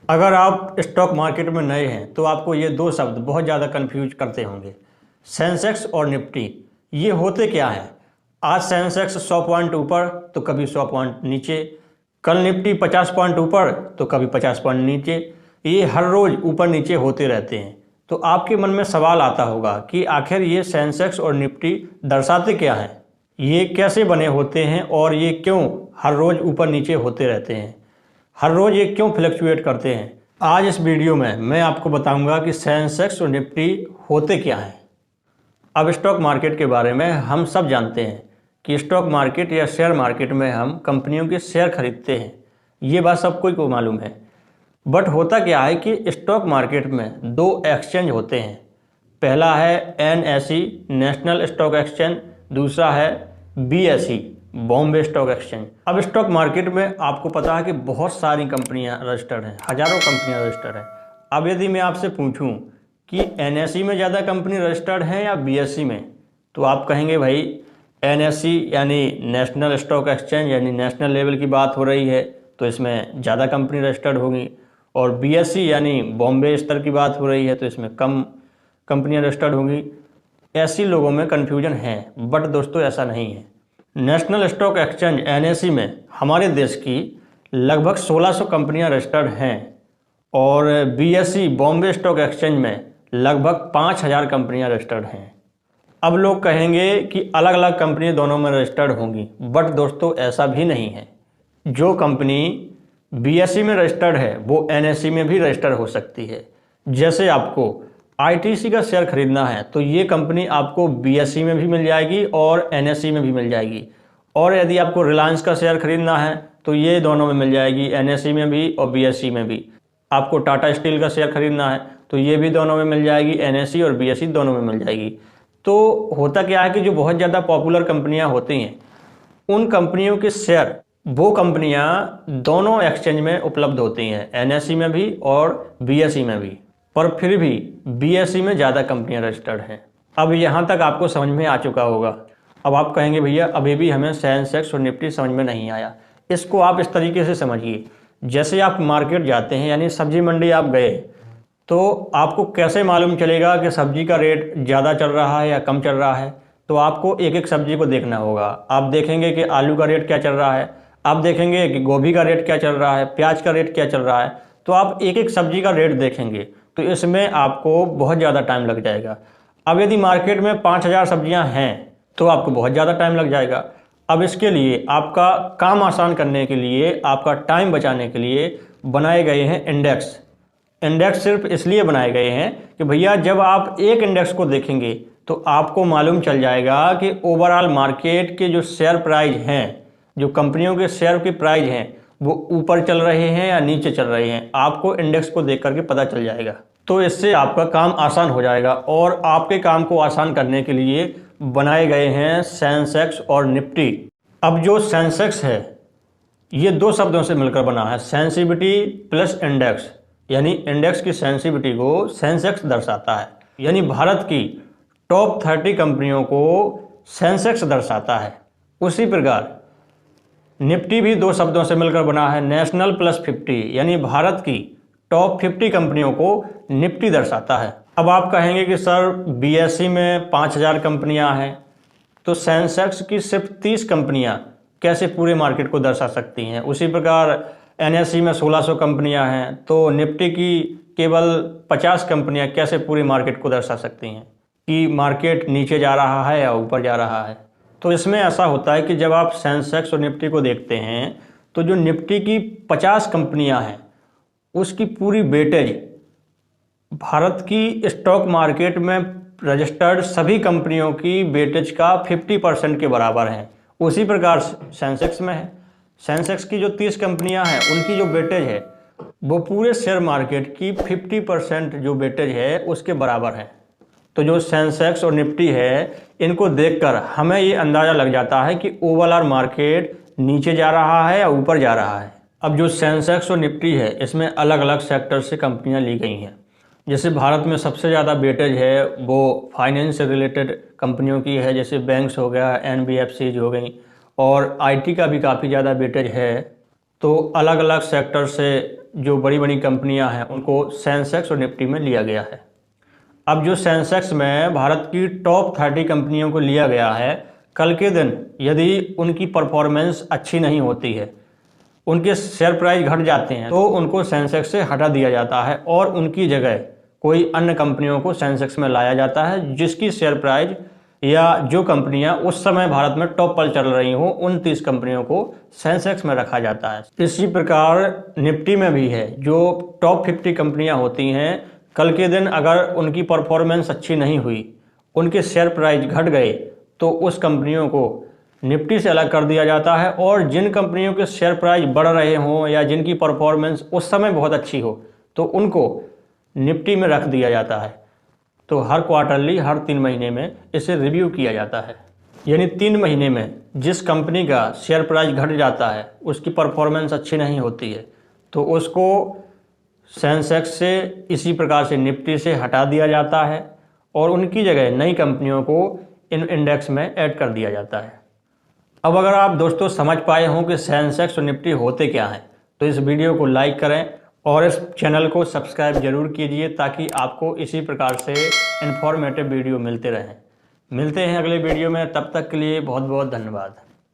अगर आप stock market में नए हैं तो आपको ये दो शब्द बहुत ज़्यादा कंफ्यूज करते होंगे, सेंसेक्स और निफ्टी। ये होते क्या हैं? आज सेंसेक्स 100 पॉइंट ऊपर तो कभी 100 पॉइंट नीचे, कल निफ्टी 50 पॉइंट ऊपर तो कभी 50 पॉइंट नीचे। ये हर रोज़ ऊपर नीचे होते रहते हैं। तो आपके मन में सवाल आता होगा कि आखिर ये सेंसेक्स और निफ्टी दर्शाते क्या हैं, ये कैसे बने होते हैं और ये क्यों हर रोज़ ऊपर नीचे होते रहते हैं, हर रोज़ ये क्यों फ्लक्चुएट करते हैं। आज इस वीडियो में मैं आपको बताऊंगा कि सेंसेक्स और निफ्टी होते क्या हैं। अब स्टॉक मार्केट के बारे में हम सब जानते हैं कि स्टॉक मार्केट या शेयर मार्केट में हम कंपनियों के शेयर खरीदते हैं, ये बात सबको को मालूम है। बट होता क्या है कि स्टॉक मार्केट में दो एक्सचेंज होते हैं। पहला है NSE नेशनल स्टॉक एक्सचेंज, दूसरा है BSE बॉम्बे स्टॉक एक्सचेंज। अब स्टॉक मार्केट में आपको पता है कि बहुत सारी कंपनियां रजिस्टर्ड हैं, हज़ारों कंपनियां रजिस्टर्ड हैं। अब यदि मैं आपसे पूछूं कि NSE में ज़्यादा कंपनी रजिस्टर्ड हैं या BSE में, तो आप कहेंगे भाई NSE यानी नेशनल स्टॉक एक्सचेंज यानी नेशनल लेवल की बात हो रही है तो इसमें ज़्यादा कंपनी रजिस्टर्ड होगी, और BSE यानी बॉम्बे स्तर की बात हो रही है तो इसमें कम कंपनियां रजिस्टर्ड होंगी। ऐसी लोगों में कन्फ्यूजन है, बट दोस्तों ऐसा नहीं है। नेशनल स्टॉक एक्सचेंज NSE में हमारे देश की लगभग 1600 कंपनियां रजिस्टर्ड हैं और BSE बॉम्बे स्टॉक एक्सचेंज में लगभग 5000 कंपनियां रजिस्टर्ड हैं। अब लोग कहेंगे कि अलग अलग कंपनी दोनों में रजिस्टर्ड होंगी, बट दोस्तों ऐसा भी नहीं है। जो कंपनी BSE में रजिस्टर्ड है वो NSE में भी रजिस्टर हो सकती है। जैसे आपको ITC का शेयर खरीदना है तो ये कंपनी आपको BSE में भी मिल जाएगी और NSE में भी मिल जाएगी, और यदि आपको रिलायंस का शेयर खरीदना है तो ये दोनों में मिल जाएगी, NSE में भी और BSE में भी। आपको टाटा स्टील का शेयर खरीदना है तो ये भी दोनों में मिल जाएगी, NSE और BSE दोनों में मिल जाएगी। तो होता क्या है कि जो बहुत ज़्यादा पॉपुलर कंपनियाँ होती हैं उन कंपनियों के शेयर वो कंपनियाँ दोनों एक्सचेंज में उपलब्ध होती हैं, NSE में भी और BSE में भी, पर फिर भी BSE में ज़्यादा कंपनियां रजिस्टर्ड हैं। अब यहाँ तक आपको समझ में आ चुका होगा। अब आप कहेंगे भैया अभी भी हमें सेंसेक्स और निफ्टी समझ में नहीं आया। इसको आप इस तरीके से समझिए, जैसे आप मार्केट जाते हैं यानी सब्जी मंडी आप गए तो आपको कैसे मालूम चलेगा कि सब्जी का रेट ज़्यादा चल रहा है या कम चल रहा है। तो आपको एक एक सब्जी को देखना होगा। आप देखेंगे कि आलू का रेट क्या चल रहा है, आप देखेंगे कि गोभी का रेट क्या चल रहा है, प्याज का रेट क्या चल रहा है। तो आप एक एक सब्जी का रेट देखेंगे तो इसमें आपको बहुत ज़्यादा टाइम लग जाएगा। अब यदि मार्केट में 5000 सब्जियां हैं तो आपको बहुत ज़्यादा टाइम लग जाएगा। अब इसके लिए आपका काम आसान करने के लिए, आपका टाइम बचाने के लिए बनाए गए हैं इंडेक्स। इंडेक्स सिर्फ इसलिए बनाए गए हैं कि भैया जब आप एक इंडेक्स को देखेंगे तो आपको मालूम चल जाएगा कि ओवरऑल मार्केट के जो शेयर प्राइस हैं, जो कंपनियों के शेयर की प्राइस हैं, वो ऊपर चल रहे हैं या नीचे चल रहे हैं। आपको इंडेक्स को देख करके पता चल जाएगा। तो इससे आपका काम आसान हो जाएगा, और आपके काम को आसान करने के लिए बनाए गए हैं सेंसेक्स और निफ्टी। अब जो सेंसेक्स है ये दो शब्दों से मिलकर बना है, सेंसिटिविटी प्लस इंडेक्स, यानी इंडेक्स की सेंसिटिविटी को सेंसेक्स दर्शाता है, यानी भारत की टॉप 30 कंपनियों को सेंसेक्स दर्शाता है। उसी प्रकार निफ्टी भी दो शब्दों से मिलकर बना है, नेशनल प्लस 50, यानी भारत की टॉप 50 कंपनियों को निफ्टी दर्शाता है। अब आप कहेंगे कि सर BSE में 5000 कंपनियां हैं तो सेंसेक्स की सिर्फ 30 कंपनियां कैसे पूरे मार्केट को दर्शा सकती हैं। उसी प्रकार NSE में 1600 कंपनियां हैं तो निफ्टी की केवल 50 कंपनियां कैसे पूरे मार्केट को दर्शा सकती हैं कि मार्केट नीचे जा रहा है या ऊपर जा रहा है। तो इसमें ऐसा होता है कि जब आप सेंसेक्स और निफ्टी को देखते हैं तो जो निफ्टी की 50 कंपनियां हैं उसकी पूरी वेटेज भारत की स्टॉक मार्केट में रजिस्टर्ड सभी कंपनियों की वेटेज का 50% के बराबर है। उसी प्रकार सेंसेक्स में है, सेंसेक्स की जो 30 कंपनियां हैं उनकी जो वेटेज है वो पूरे शेयर मार्केट की 50% जो वेटेज है उसके बराबर है। तो जो सेंसेक्स और निफ्टी है इनको देखकर हमें ये अंदाज़ा लग जाता है कि ओवरऑल मार्केट नीचे जा रहा है या ऊपर जा रहा है। अब जो सेंसेक्स और निफ्टी है इसमें अलग अलग सेक्टर से कंपनियां ली गई हैं। जैसे भारत में सबसे ज़्यादा वेटेज है वो फाइनेंस से रिलेटेड कंपनियों की है, जैसे बैंक्स हो गया, NBFCs हो गई, और IT का भी काफ़ी ज़्यादा वेटेज है। तो अलग अलग सेक्टर से जो बड़ी बड़ी कंपनियां हैं उनको सेंसेक्स और निफ्टी में लिया गया है। अब जो सेंसेक्स में भारत की टॉप 30 कंपनियों को लिया गया है, कल के दिन यदि उनकी परफॉर्मेंस अच्छी नहीं होती है, उनके शेयर प्राइस घट जाते हैं, तो उनको सेंसेक्स से हटा दिया जाता है और उनकी जगह कोई अन्य कंपनियों को सेंसेक्स में लाया जाता है जिसकी शेयर प्राइस या जो कंपनियां उस समय भारत में टॉप पर चल रही हों, उन 30 कंपनियों को सेंसेक्स में रखा जाता है। इसी प्रकार निफ्टी में भी है, जो टॉप 50 कंपनियां होती हैं, कल के दिन अगर उनकी परफॉर्मेंस अच्छी नहीं हुई, उनके शेयर प्राइस घट गए, तो उस कंपनियों को निफ्टी से अलग कर दिया जाता है और जिन कंपनियों के शेयर प्राइस बढ़ रहे हों या जिनकी परफॉर्मेंस उस समय बहुत अच्छी हो, तो उनको निफ्टी में रख दिया जाता है। तो हर क्वार्टरली, हर 3 महीने में इसे रिव्यू किया जाता है। यानी 3 महीने में जिस कंपनी का शेयर प्राइस घट जाता है, उसकी परफॉर्मेंस अच्छी नहीं होती है, तो उसको सेंसेक्स से इसी प्रकार से निफ्टी से हटा दिया जाता है और उनकी जगह नई कंपनियों को इन इंडेक्स में ऐड कर दिया जाता है। अब अगर आप दोस्तों समझ पाए हों कि सेंसेक्स और निफ्टी होते क्या हैं, तो इस वीडियो को लाइक करें और इस चैनल को सब्सक्राइब जरूर कीजिए ताकि आपको इसी प्रकार से इन्फॉर्मेटिव वीडियो मिलते रहें। मिलते हैं अगले वीडियो में, तब तक के लिए बहुत बहुत धन्यवाद।